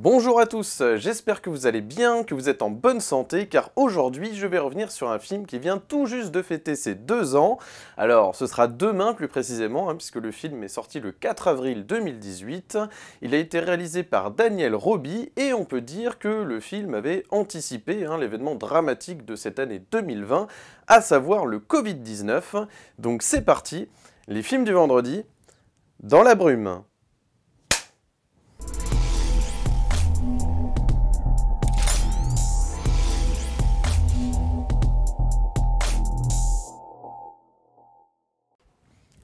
Bonjour à tous, j'espère que vous allez bien, que vous êtes en bonne santé, car aujourd'hui je vais revenir sur un film qui vient tout juste de fêter ses 2 ans. Alors ce sera demain plus précisément, puisque le film est sorti le 4 avril 2018. Il a été réalisé par Daniel Roby et on peut dire que le film avait anticipé l'événement dramatique de cette année 2020, à savoir le Covid-19. Donc c'est parti, les films du vendredi, dans la brume.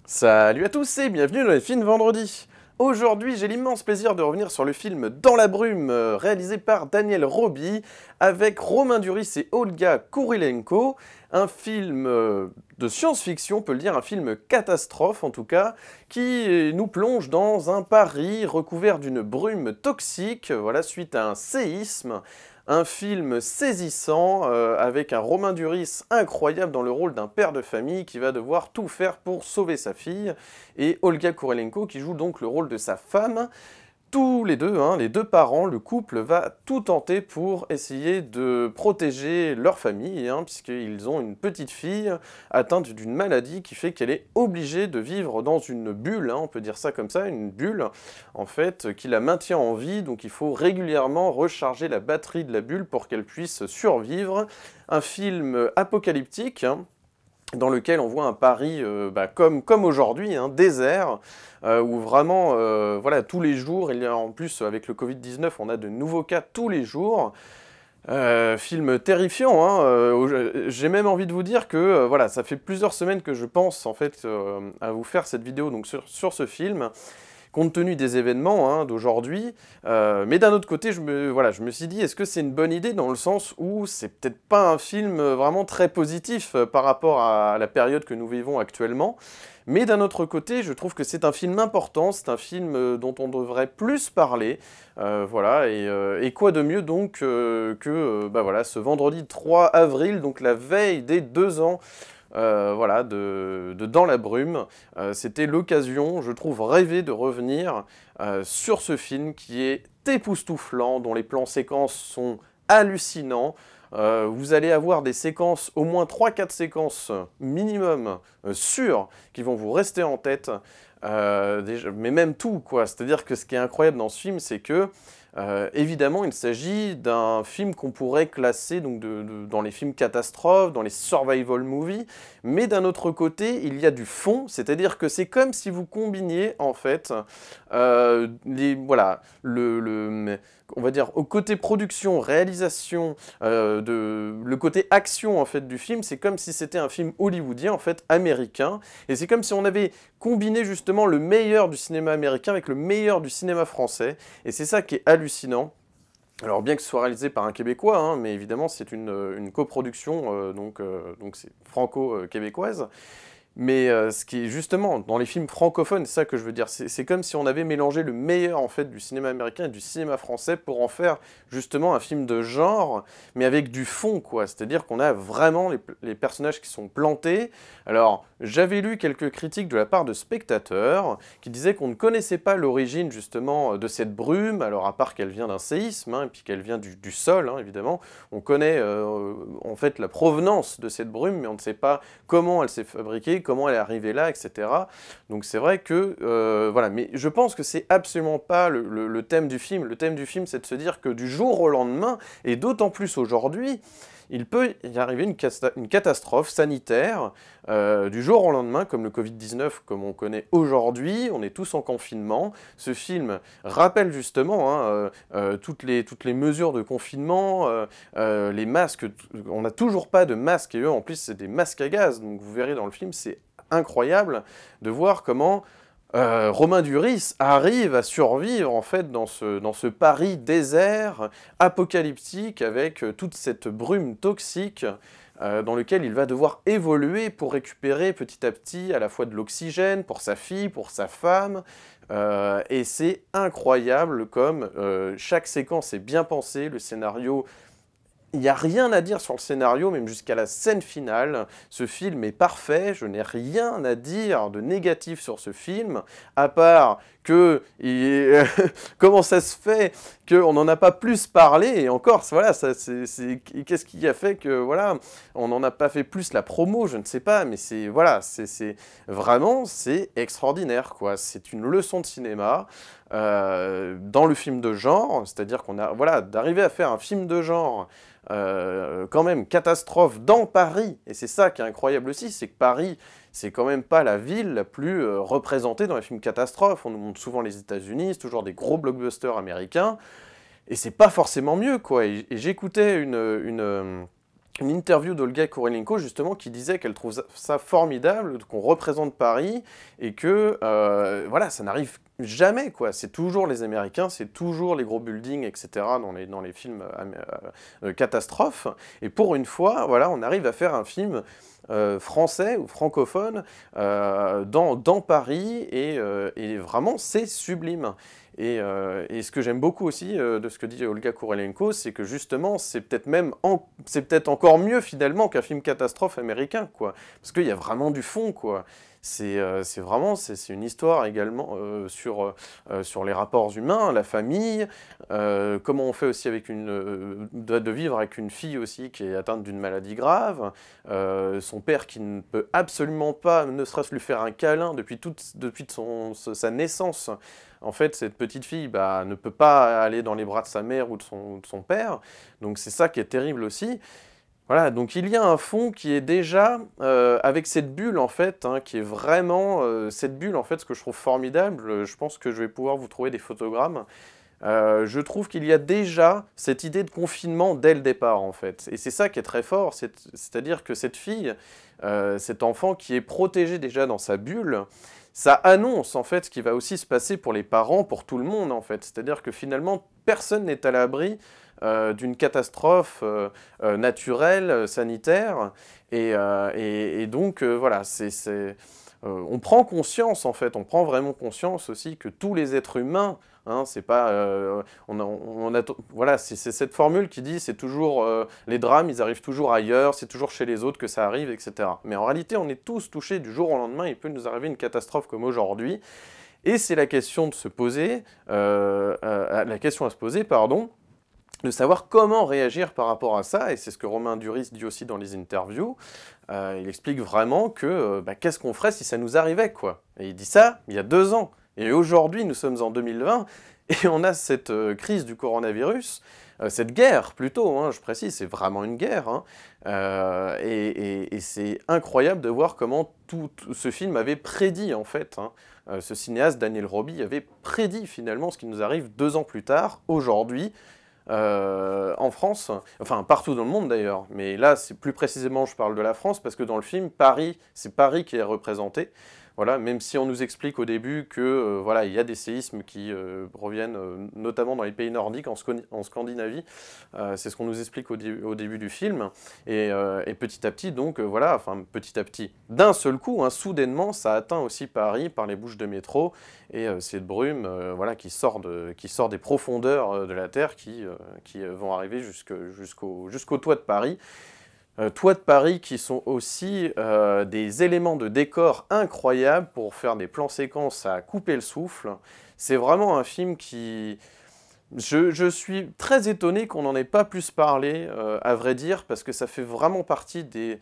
Salut à tous et bienvenue dans les films vendredi. Aujourd'hui, j'ai l'immense plaisir de revenir sur le film Dans la brume, réalisé par Daniel Roby, avec Romain Duris et Olga Kurylenko. Un film de science-fiction, on peut le dire, un film catastrophe en tout cas, qui nous plonge dans un Paris recouvert d'une brume toxique, voilà, suite à un séisme. Un film saisissant, avec un Romain Duris incroyable dans le rôle d'un père de famille qui va devoir tout faire pour sauver sa fille, et Olga Kurylenko qui joue donc le rôle de sa femme. Tous les deux, les deux parents, le couple va tout tenter pour essayer de protéger leur famille, puisqu'ils ont une petite fille atteinte d'une maladie qui fait qu'elle est obligée de vivre dans une bulle, on peut dire ça comme ça, une bulle, en fait, qui la maintient en vie, donc il faut régulièrement recharger la batterie de la bulle pour qu'elle puisse survivre. Un film apocalyptique, dans lequel on voit un Paris comme aujourd'hui, désert, où vraiment, voilà, tous les jours, il y a en plus avec le Covid-19, on a de nouveaux cas tous les jours. Film terrifiant, j'ai même envie de vous dire que voilà, ça fait plusieurs semaines que je pense en fait à vous faire cette vidéo donc sur ce film, compte tenu des événements d'aujourd'hui, mais d'un autre côté, je me suis dit, est-ce que c'est une bonne idée dans le sens où c'est peut-être pas un film vraiment très positif par rapport à la période que nous vivons actuellement, mais d'un autre côté, je trouve que c'est un film important, c'est un film dont on devrait plus parler, voilà, et quoi de mieux donc voilà, ce vendredi 3 avril, donc la veille des 2 ans, voilà, de Dans la brume. C'était l'occasion, je trouve, rêvée de revenir sur ce film qui est époustouflant, dont les plans séquences sont hallucinants. Vous allez avoir des séquences, au moins 3-4 séquences minimum, sûres, qui vont vous rester en tête. Mais même tout, quoi. C'est-à-dire que ce qui est incroyable dans ce film, c'est que évidemment, il s'agit d'un film qu'on pourrait classer donc, dans les films catastrophes, dans les survival movies, mais d'un autre côté, il y a du fond, c'est-à-dire que c'est comme si vous combiniez, en fait, voilà, on va dire, au côté production, réalisation, le côté action, en fait, du film, c'est comme si c'était un film hollywoodien, en fait, américain, et c'est comme si on avait combiné, justement, le meilleur du cinéma américain avec le meilleur du cinéma français, et c'est ça qui est hallucinant. Alors bien que ce soit réalisé par un Québécois, mais évidemment c'est une coproduction, donc c'est franco-québécoise. Mais ce qui est justement, dans les films francophones, c'est ça que je veux dire, c'est comme si on avait mélangé le meilleur en fait du cinéma américain et du cinéma français pour en faire justement un film de genre, mais avec du fond quoi, c'est-à-dire qu'on a vraiment les personnages qui sont plantés. Alors j'avais lu quelques critiques de la part de spectateurs qui disaient qu'on ne connaissait pas l'origine justement de cette brume, alors à part qu'elle vient d'un séisme, et puis qu'elle vient du sol évidemment, on connaît en fait la provenance de cette brume, mais on ne sait pas comment elle s'est fabriquée, comment elle est arrivée là, etc. Donc c'est vrai que, voilà, mais je pense que c'est absolument pas le thème du film. Le thème du film, c'est de se dire que du jour au lendemain, et d'autant plus aujourd'hui, il peut y arriver une catastrophe sanitaire du jour au lendemain, comme le Covid-19, comme on connaît aujourd'hui. On est tous en confinement. Ce film rappelle justement toutes les mesures de confinement, les masques. On n'a toujours pas de masques, et eux, en plus, c'est des masques à gaz. Donc vous verrez dans le film, c'est incroyable de voir comment Romain Duris arrive à survivre en fait dans ce Paris désert, apocalyptique, avec toute cette brume toxique dans lequel il va devoir évoluer pour récupérer petit à petit à la fois de l'oxygène pour sa fille, pour sa femme, et c'est incroyable comme chaque séquence est bien pensée, le scénario. Il n'y a rien à dire sur le scénario, même jusqu'à la scène finale. Ce film est parfait, je n'ai rien à dire de négatif sur ce film, à part que comment ça se fait qu'on n'en a pas plus parlé, et encore, voilà, qu'est-ce qui a fait que, voilà, on n'en a pas fait plus la promo, je ne sais pas, mais c'est, voilà, vraiment, c'est extraordinaire, quoi. C'est une leçon de cinéma dans le film de genre, c'est-à-dire qu'on a, voilà, d'arriver à faire un film de genre quand même catastrophe dans Paris, et c'est ça qui est incroyable aussi, c'est que Paris, c'est quand même pas la ville la plus représentée dans les films catastrophes. On nous montre souvent les États-Unis, c'est toujours des gros blockbusters américains, et c'est pas forcément mieux, quoi. Et j'écoutais une interview d'Olga Kurylenko, justement, qui disait qu'elle trouve ça formidable, qu'on représente Paris, et que, voilà, ça n'arrive jamais, quoi. C'est toujours les Américains, c'est toujours les gros buildings, etc., dans les films catastrophes. Et pour une fois, voilà, on arrive à faire un film français ou francophone dans Paris, et vraiment, c'est sublime. Et ce que j'aime beaucoup aussi de ce que dit Olga Kurylenko, c'est que justement, c'est peut-être encore mieux finalement qu'un film catastrophe américain, quoi. Parce qu'il y a vraiment du fond, quoi. C'est une histoire également sur les rapports humains, la famille, comment on fait aussi avec de vivre avec une fille aussi qui est atteinte d'une maladie grave, son père qui ne peut absolument pas, ne serait-ce lui faire un câlin depuis sa naissance. En fait, cette petite fille ne peut pas aller dans les bras de sa mère ou de son père, donc c'est ça qui est terrible aussi. Voilà, donc il y a un fond qui est déjà, avec cette bulle en fait, hein, qui est vraiment, cette bulle en fait, ce que je trouve formidable, je pense que je vais pouvoir vous trouver des photogrammes, je trouve qu'il y a déjà cette idée de confinement dès le départ en fait, et c'est ça qui est très fort, c'est-à-dire que cette fille, cet enfant qui est protégé déjà dans sa bulle, ça annonce en fait ce qui va aussi se passer pour les parents, pour tout le monde en fait, c'est-à-dire que finalement personne n'est à l'abri d'une catastrophe naturelle, sanitaire, et donc voilà, on prend conscience en fait, on prend vraiment conscience aussi que tous les êtres humains, hein, c'est pas, voilà, c'est cette formule qui dit c'est toujours les drames, ils arrivent toujours ailleurs, c'est toujours chez les autres que ça arrive, etc. Mais en réalité, on est tous touchés du jour au lendemain, il peut nous arriver une catastrophe comme aujourd'hui, et c'est la question de se poser, la question à se poser, pardon, de savoir comment réagir par rapport à ça, et c'est ce que Romain Duris dit aussi dans les interviews. Il explique vraiment que qu'est-ce qu'on ferait si ça nous arrivait, quoi. Et il dit ça il y a 2 ans. Et aujourd'hui, nous sommes en 2020, et on a cette crise du coronavirus, cette guerre plutôt, hein, je précise, c'est vraiment une guerre, hein, et c'est incroyable de voir comment tout ce film avait prédit, en fait, hein, ce cinéaste Daniel Roby avait prédit finalement ce qui nous arrive 2 ans plus tard, aujourd'hui, en France, enfin partout dans le monde d'ailleurs, mais là, plus précisément, je parle de la France, parce que dans le film, c'est Paris qui est représenté. Voilà, même si on nous explique au début que voilà, il y a des séismes qui reviennent notamment dans les pays nordiques, en Scandinavie, c'est ce qu'on nous explique au début du film, et petit à petit, donc voilà, enfin petit à petit, d'un seul coup, hein, soudainement, ça atteint aussi Paris par les bouches de métro, et cette brume voilà, qui sort des profondeurs de la Terre, qui vont arriver jusqu'au toit de Paris. Toits de Paris qui sont aussi des éléments de décor incroyables pour faire des plans séquences à couper le souffle. C'est vraiment un film qui... Je suis très étonné qu'on n'en ait pas plus parlé, à vrai dire, parce que ça fait vraiment partie des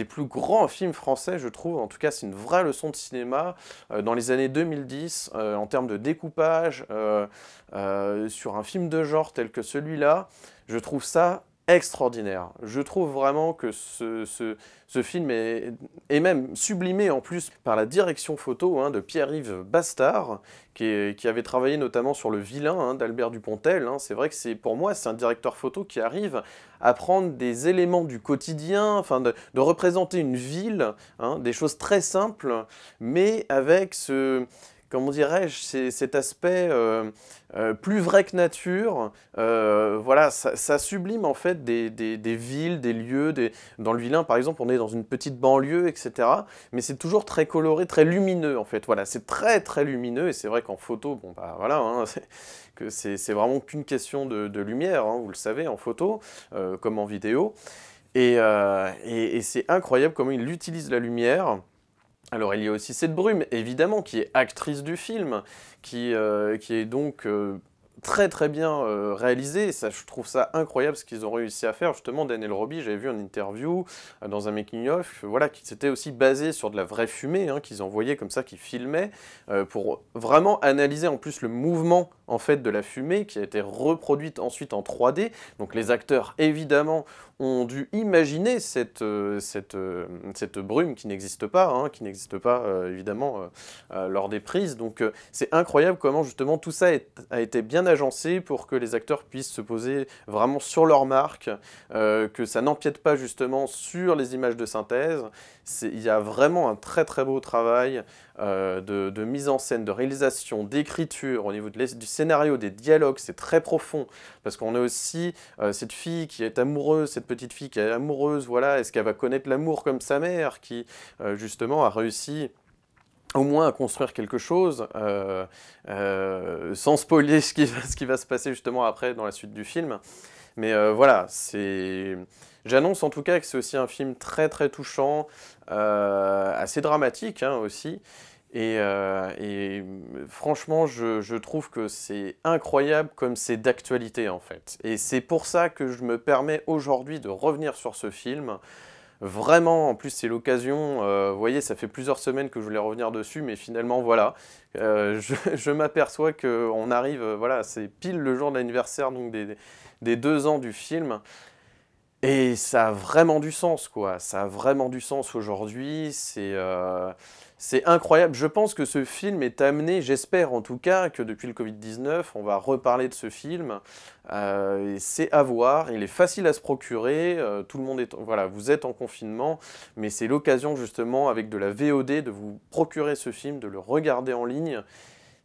plus grands films français, je trouve. En tout cas, c'est une vraie leçon de cinéma dans les années 2010, en termes de découpage, sur un film de genre tel que celui-là. Je trouve ça extraordinaire. Je trouve vraiment que ce film est même sublimé en plus par la direction photo, hein, de Pierre-Yves Bastard, qui avait travaillé notamment sur Le Vilain, hein, d'Albert Dupontel. Hein. C'est vrai que pour moi, c'est un directeur photo qui arrive à prendre des éléments du quotidien, enfin de représenter une ville, hein, des choses très simples, mais avec comment dirais-je, cet aspect plus vrai que nature. Voilà, ça sublime en fait des villes, des lieux. Dans Le Vilain, par exemple, on est dans une petite banlieue, etc. Mais c'est toujours très coloré, très lumineux en fait. Voilà, c'est très très lumineux, et c'est vrai qu'en photo, bon bah voilà, hein, c'est vraiment qu'une question de lumière, hein, vous le savez, en photo, comme en vidéo. Et c'est incroyable comment il utilise la lumière. Alors il y a aussi cette Brume, évidemment, qui est actrice du film, qui est donc très très bien réalisée, et ça, je trouve ça incroyable ce qu'ils ont réussi à faire. Justement, Daniel Roby, j'avais vu en interview, dans un making-of, voilà, qui s'était aussi basé sur de la vraie fumée, hein, qu'ils envoyaient comme ça, qu'ils filmaient, pour vraiment analyser en plus le mouvement en fait de la fumée, qui a été reproduite ensuite en 3D. Donc les acteurs, évidemment, ont dû imaginer cette brume qui n'existe pas, hein, évidemment lors des prises. Donc c'est incroyable comment justement tout ça a été bien agencé pour que les acteurs puissent se poser vraiment sur leur marque, que ça n'empiète pas justement sur les images de synthèse. Il y a vraiment un très très beau travail de mise en scène, de réalisation, d'écriture, au niveau du scénario, des dialogues, c'est très profond, parce qu'on a aussi cette fille qui est amoureuse, cette petite fille qui est amoureuse, voilà, est-ce qu'elle va connaître l'amour comme sa mère, qui justement a réussi au moins à construire quelque chose, sans spoiler ce qui va se passer justement après dans la suite du film. Mais voilà, j'annonce en tout cas que c'est aussi un film très très touchant, assez dramatique hein, aussi. Et franchement, je trouve que c'est incroyable comme c'est d'actualité en fait. Et c'est pour ça que je me permets aujourd'hui de revenir sur ce film. Vraiment, en plus c'est l'occasion, vous voyez, ça fait plusieurs semaines que je voulais revenir dessus, mais finalement voilà, je m'aperçois qu'on arrive, voilà, c'est pile le jour de l'anniversaire donc des 2 ans du film, et ça a vraiment du sens, quoi. Ça a vraiment du sens aujourd'hui, c'est incroyable. Je pense que ce film est amené, j'espère en tout cas, que depuis le Covid-19, on va reparler de ce film. Et c'est à voir, il est facile à se procurer, tout le monde est... Voilà, vous êtes en confinement, mais c'est l'occasion justement, avec de la VOD, de vous procurer ce film, de le regarder en ligne.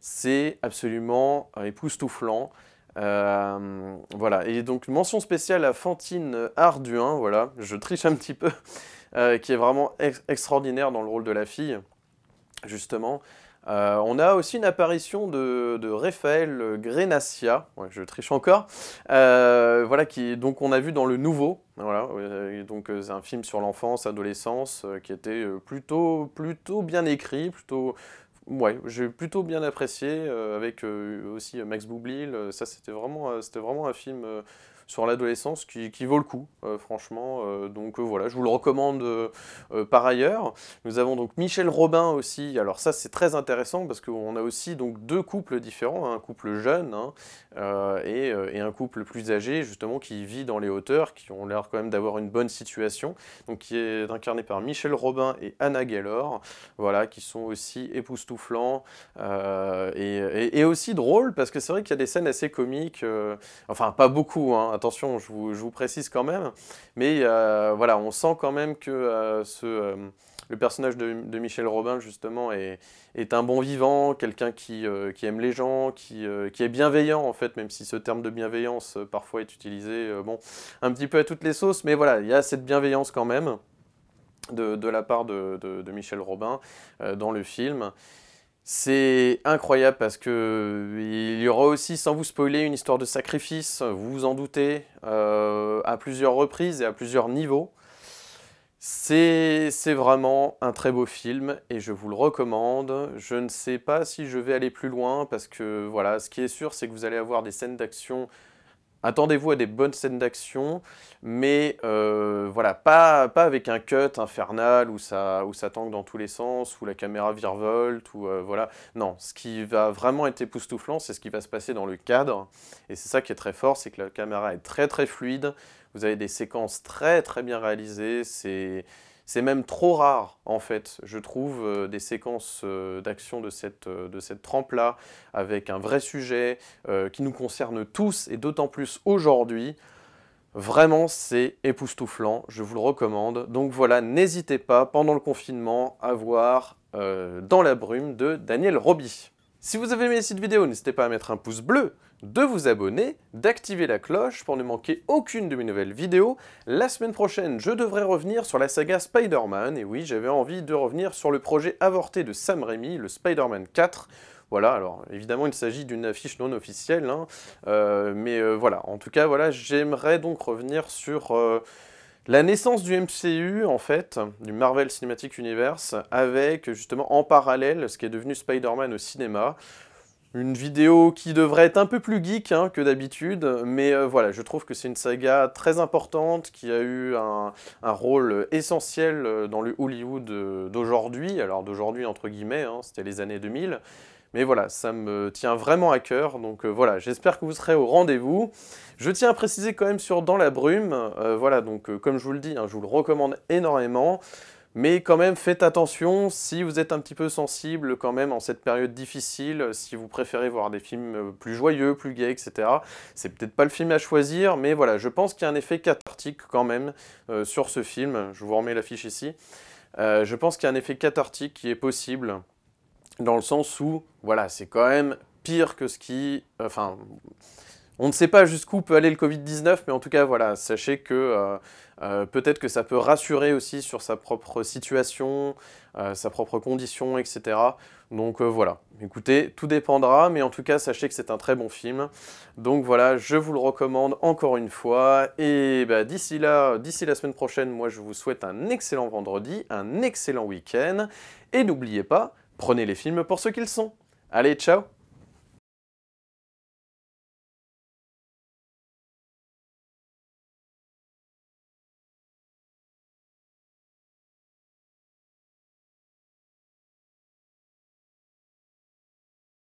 C'est absolument époustouflant. Voilà, et donc mention spéciale à Fantine Arduin, voilà, je triche un petit peu, qui est vraiment extraordinaire dans le rôle de la fille, justement. On a aussi une apparition de Raphaël Grenassia, ouais, je triche encore, voilà, donc on a vu dans Le Nouveau, voilà, donc c'est un film sur l'enfance, adolescence, qui était plutôt bien écrit, ouais, j'ai plutôt bien apprécié, avec aussi Max Boublil, ça c'était vraiment un film sur l'adolescence qui vaut le coup, franchement, donc voilà, je vous le recommande par ailleurs. Nous avons donc Michel Robin aussi, alors ça c'est très intéressant parce qu'on a aussi donc 2 couples différents, hein, un couple jeune hein, et un couple plus âgé justement qui vit dans les hauteurs, qui ont l'air quand même d'avoir une bonne situation, donc qui est incarné par Michel Robin et Anna Gaylor, voilà, qui sont aussi époustouflants et aussi drôles, parce que c'est vrai qu'il y a des scènes assez comiques, enfin pas beaucoup, hein, attention, je vous précise quand même, mais voilà, on sent quand même que le personnage de Michel Robin, justement, est un bon vivant, quelqu'un qui aime les gens, qui est bienveillant, en fait, même si ce terme de bienveillance, parfois, est utilisé, bon, un petit peu à toutes les sauces, mais voilà, il y a cette bienveillance quand même, de la part de Michel Robin, dans le film. C'est incroyable parce que il y aura aussi, sans vous spoiler, une histoire de sacrifice, vous vous en doutez, à plusieurs reprises et à plusieurs niveaux. C'est vraiment un très beau film et je vous le recommande. Je ne sais pas si je vais aller plus loin parce que voilà, ce qui est sûr, c'est que vous allez avoir des scènes d'action. Attendez-vous à des bonnes scènes d'action, mais voilà, pas avec un cut infernal où ça tangue dans tous les sens, où la caméra virevolte, ou voilà. Non, ce qui va vraiment être époustouflant, c'est ce qui va se passer dans le cadre, et c'est ça qui est très fort, c'est que la caméra est très très fluide, vous avez des séquences très très bien réalisées, c'est même trop rare, en fait, je trouve, des séquences d'action de cette trempe-là, avec un vrai sujet qui nous concerne tous, et d'autant plus aujourd'hui. Vraiment, c'est époustouflant, je vous le recommande. Donc voilà, n'hésitez pas, pendant le confinement, à voir Dans la brume de Daniel Roby. Si vous avez aimé cette vidéo, n'hésitez pas à mettre un pouce bleu, de vous abonner, d'activer la cloche pour ne manquer aucune de mes nouvelles vidéos. La semaine prochaine, je devrais revenir sur la saga Spider-Man, et oui, j'avais envie de revenir sur le projet avorté de Sam Raimi, le Spider-Man 4. Voilà, alors évidemment il s'agit d'une affiche non officielle, hein, mais voilà, en tout cas, voilà, j'aimerais donc revenir sur La naissance du MCU, en fait, du Marvel Cinematic Universe, avec justement en parallèle ce qui est devenu Spider-Man au cinéma. Une vidéo qui devrait être un peu plus geek hein, que d'habitude, mais voilà, je trouve que c'est une saga très importante qui a eu un rôle essentiel dans le Hollywood d'aujourd'hui, alors d'aujourd'hui entre guillemets, hein, c'était les années 2000, mais voilà, ça me tient vraiment à cœur, donc voilà, j'espère que vous serez au rendez-vous. Je tiens à préciser quand même sur Dans la brume, voilà, donc comme je vous le dis, hein, je vous le recommande énormément. Mais quand même, faites attention si vous êtes un petit peu sensible quand même en cette période difficile, si vous préférez voir des films plus joyeux, plus gays, etc. C'est peut-être pas le film à choisir, mais voilà, je pense qu'il y a un effet cathartique quand même sur ce film. Je vous remets l'affiche ici. Je pense qu'il y a un effet cathartique qui est possible, dans le sens où, voilà, c'est quand même pire que ce qui... Enfin, on ne sait pas jusqu'où peut aller le Covid-19, mais en tout cas, voilà, sachez que peut-être que ça peut rassurer aussi sur sa propre situation, sa propre condition, etc. Donc voilà, écoutez, tout dépendra, mais en tout cas, sachez que c'est un très bon film. Donc voilà, je vous le recommande encore une fois. Et bah, d'ici là, d'ici la semaine prochaine, moi je vous souhaite un excellent vendredi, un excellent week-end. Et n'oubliez pas, prenez les films pour ce qu'ils sont. Allez, ciao!